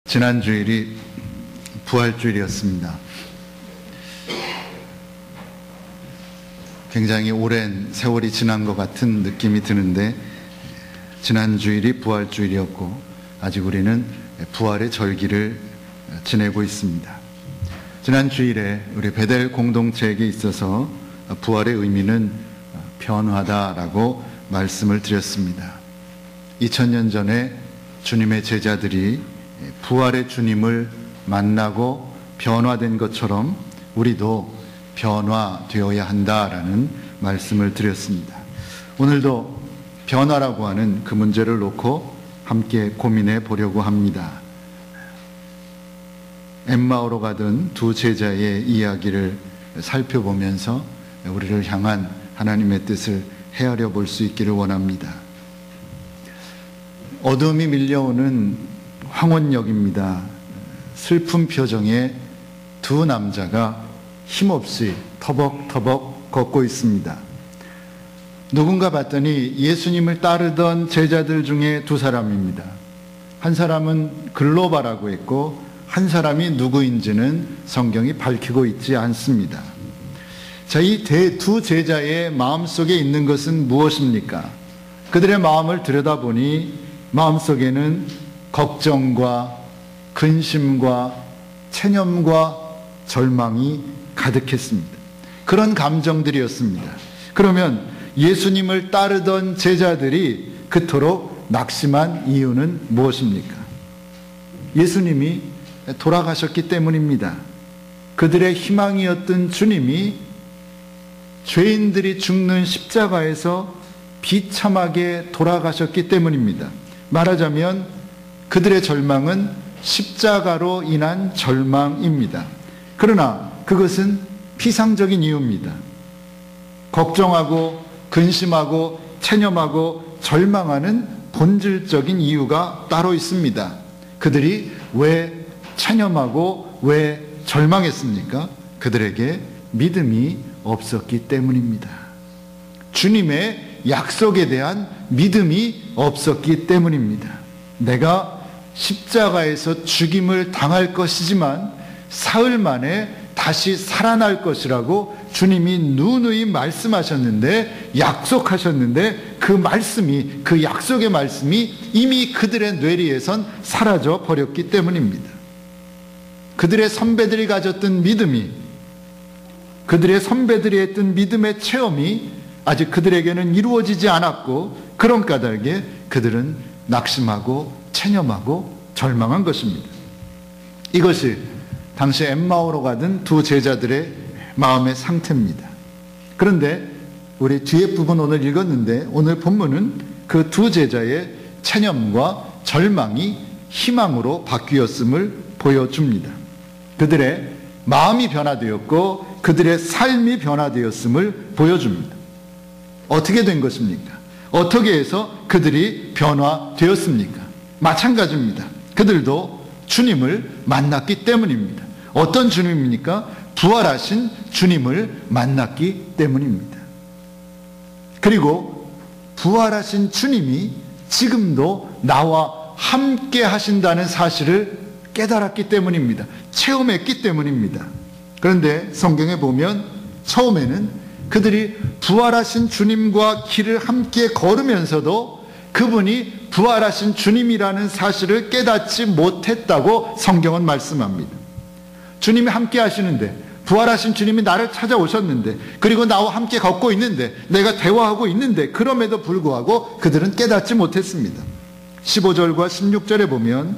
지난 주일이 부활주일이었습니다. 굉장히 오랜 세월이 지난 것 같은 느낌이 드는데, 지난 주일이 부활주일이었고 아직 우리는 부활의 절기를 지내고 있습니다. 지난 주일에 우리 베델 공동체에게 있어서 부활의 의미는 변화다라고 말씀을 드렸습니다. 2000년 전에 주님의 제자들이 부활의 주님을 만나고 변화된 것처럼 우리도 변화되어야 한다라는 말씀을 드렸습니다. 오늘도 변화라고 하는 그 문제를 놓고 함께 고민해 보려고 합니다. 엠마오로 가던 두 제자의 이야기를 살펴보면서 우리를 향한 하나님의 뜻을 헤아려 볼 수 있기를 원합니다. 어둠이 밀려오는 황혼역입니다. 슬픈 표정의 두 남자가 힘없이 터벅터벅 걷고 있습니다. 누군가 봤더니 예수님을 따르던 제자들 중에 두 사람입니다. 한 사람은 글로바라고 했고 한 사람이 누구인지는 성경이 밝히고 있지 않습니다. 자, 이 두 제자의 마음속에 있는 것은 무엇입니까? 그들의 마음을 들여다보니 마음속에는 걱정과 근심과 체념과 절망이 가득했습니다. 그런 감정들이었습니다. 그러면 예수님을 따르던 제자들이 그토록 낙심한 이유는 무엇입니까? 예수님이 돌아가셨기 때문입니다. 그들의 희망이었던 주님이 죄인들이 죽는 십자가에서 비참하게 돌아가셨기 때문입니다. 말하자면 그들의 절망은 십자가로 인한 절망입니다. 그러나 그것은 피상적인 이유입니다. 걱정하고 근심하고 체념하고 절망하는 본질적인 이유가 따로 있습니다. 그들이 왜 체념하고 왜 절망했습니까? 그들에게 믿음이 없었기 때문입니다. 주님의 약속에 대한 믿음이 없었기 때문입니다. 내가 십자가에서 죽임을 당할 것이지만 사흘 만에 다시 살아날 것이라고 주님이 누누이 말씀하셨는데, 약속하셨는데 그 말씀이, 그 약속의 말씀이 이미 그들의 뇌리에선 사라져 버렸기 때문입니다. 그들의 선배들이 가졌던 믿음이, 그들의 선배들이 했던 믿음의 체험이 아직 그들에게는 이루어지지 않았고, 그런 까닭에 그들은 낙심하고 체념하고 절망한 것입니다. 이것이 당시 엠마오로 가던 두 제자들의 마음의 상태입니다. 그런데 우리 뒤에 부분 오늘 읽었는데, 오늘 본문은 그 두 제자의 체념과 절망이 희망으로 바뀌었음을 보여줍니다. 그들의 마음이 변화되었고 그들의 삶이 변화되었음을 보여줍니다. 어떻게 된 것입니까? 어떻게 해서 그들이 변화되었습니까? 마찬가지입니다. 그들도 주님을 만났기 때문입니다. 어떤 주님입니까? 부활하신 주님을 만났기 때문입니다. 그리고 부활하신 주님이 지금도 나와 함께 하신다는 사실을 깨달았기 때문입니다. 체험했기 때문입니다. 그런데 성경에 보면 처음에는 그들이 부활하신 주님과 길을 함께 걸으면서도 그분이 부활하신 주님이라는 사실을 깨닫지 못했다고 성경은 말씀합니다. 주님이 함께 하시는데, 부활하신 주님이 나를 찾아오셨는데, 그리고 나와 함께 걷고 있는데, 내가 대화하고 있는데, 그럼에도 불구하고 그들은 깨닫지 못했습니다. 15절과 16절에 보면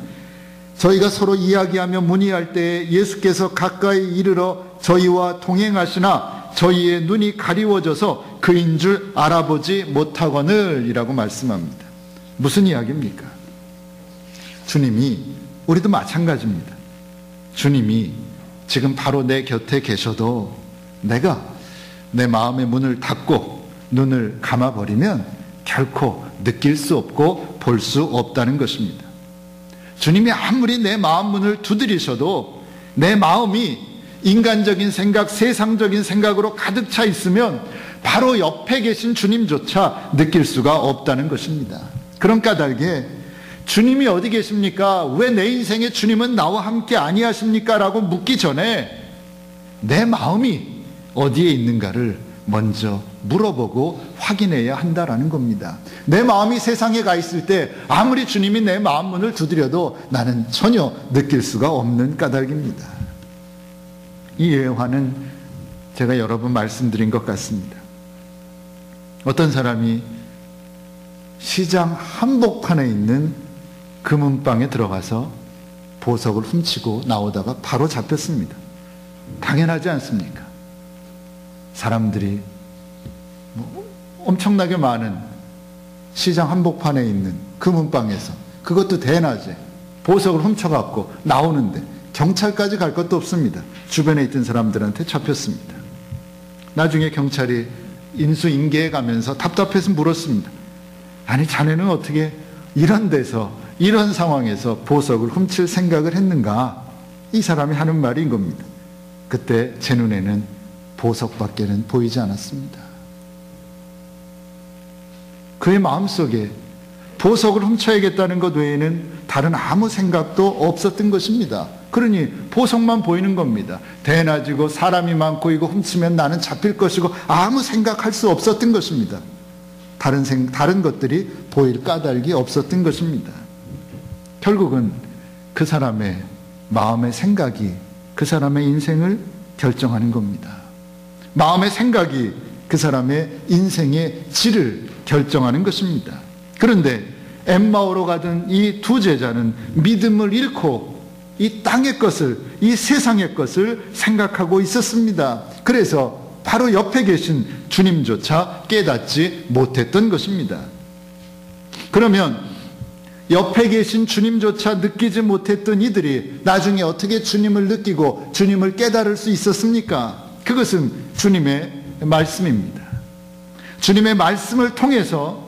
저희가 서로 이야기하며 문의할 때 예수께서 가까이 이르러 저희와 동행하시나 저희의 눈이 가리워져서 그인 줄 알아보지 못하거늘 이라고 말씀합니다. 무슨 이야기입니까? 주님이, 우리도 마찬가지입니다. 주님이 지금 바로 내 곁에 계셔도 내가 내 마음의 문을 닫고 눈을 감아버리면 결코 느낄 수 없고 볼 수 없다는 것입니다. 주님이 아무리 내 마음 문을 두드리셔도 내 마음이 인간적인 생각, 세상적인 생각으로 가득 차 있으면 바로 옆에 계신 주님조차 느낄 수가 없다는 것입니다. 그런 까닭에 주님이 어디 계십니까? 왜 내 인생의 주님은 나와 함께 아니하십니까? 라고 묻기 전에 내 마음이 어디에 있는가를 먼저 물어보고 확인해야 한다라는 겁니다. 내 마음이 세상에 가 있을 때 아무리 주님이 내 마음 문을 두드려도 나는 전혀 느낄 수가 없는 까닭입니다. 이 예화는 제가 여러 번 말씀드린 것 같습니다. 어떤 사람이 시장 한복판에 있는 금은방에 들어가서 보석을 훔치고 나오다가 바로 잡혔습니다. 당연하지 않습니까? 사람들이 엄청나게 많은 시장 한복판에 있는 금은방에서, 그것도 대낮에 보석을 훔쳐갖고 나오는데 경찰까지 갈 것도 없습니다. 주변에 있던 사람들한테 잡혔습니다. 나중에 경찰이 인수인계해 가면서 답답해서 물었습니다. 아니, 자네는 어떻게 이런 데서, 이런 상황에서 보석을 훔칠 생각을 했는가? 이 사람이 하는 말인 겁니다. 그때 제 눈에는 보석밖에는 보이지 않았습니다. 그의 마음속에 보석을 훔쳐야겠다는 것 외에는 다른 아무 생각도 없었던 것입니다. 그러니 보석만 보이는 겁니다. 대낮이고 사람이 많고 이거 훔치면 나는 잡힐 것이고 아무 생각할 수 없었던 것입니다. 다른 것들이 보일 까닭이 없었던 것입니다. 결국은 그 사람의 마음의 생각이 그 사람의 인생을 결정하는 겁니다. 마음의 생각이 그 사람의 인생의 질을 결정하는 것입니다. 그런데 엠마오로 가던 이 두 제자는 믿음을 잃고 이 땅의 것을, 이 세상의 것을 생각하고 있었습니다. 그래서 바로 옆에 계신 주님조차 깨닫지 못했던 것입니다. 그러면 옆에 계신 주님조차 느끼지 못했던 이들이 나중에 어떻게 주님을 느끼고 주님을 깨달을 수 있었습니까? 그것은 주님의 말씀입니다. 주님의 말씀을 통해서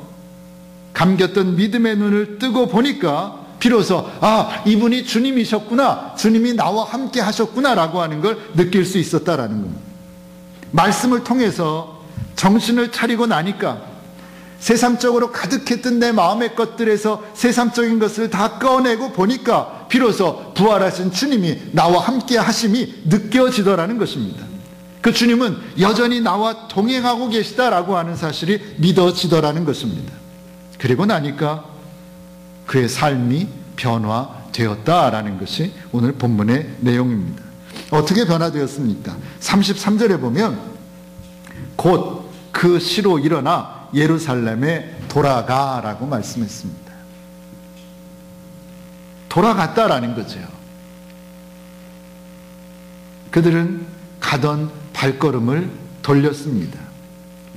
감겼던 믿음의 눈을 뜨고 보니까 비로소 이분이 주님이셨구나, 주님이 나와 함께 하셨구나라고 하는 걸 느낄 수 있었다라는 겁니다. 말씀을 통해서 정신을 차리고 나니까 세상적으로 가득했던 내 마음의 것들에서 세상적인 것을 다 꺼내고 보니까 비로소 부활하신 주님이 나와 함께 하심이 느껴지더라는 것입니다. 그 주님은 여전히 나와 동행하고 계시다라고 하는 사실이 믿어지더라는 것입니다. 그리고 나니까 그의 삶이 변화되었다라는 것이 오늘 본문의 내용입니다. 어떻게 변화되었습니까? 33절에 보면 곧 그 시로 일어나 예루살렘에 돌아가라고 말씀했습니다. 돌아갔다라는 거죠. 그들은 가던 발걸음을 돌렸습니다.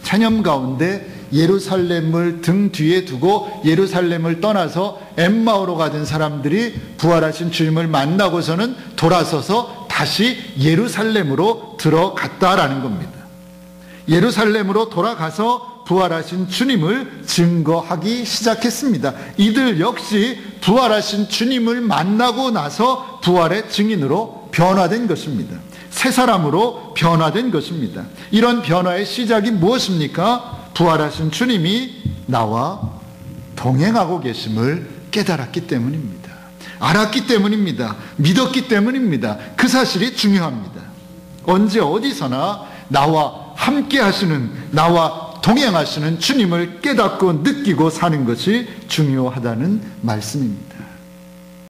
체념 가운데 예루살렘을 등 뒤에 두고 예루살렘을 떠나서 엠마오로 가던 사람들이 부활하신 주님을 만나고서는 돌아서서 다시 예루살렘으로 들어갔다라는 겁니다. 예루살렘으로 돌아가서 부활하신 주님을 증거하기 시작했습니다. 이들 역시 부활하신 주님을 만나고 나서 부활의 증인으로 변화된 것입니다. 새 사람으로 변화된 것입니다. 이런 변화의 시작이 무엇입니까? 부활하신 주님이 나와 동행하고 계심을 깨달았기 때문입니다. 알았기 때문입니다. 믿었기 때문입니다. 그 사실이 중요합니다. 언제 어디서나 나와 함께 하시는, 나와 동행하시는 주님을 깨닫고 느끼고 사는 것이 중요하다는 말씀입니다.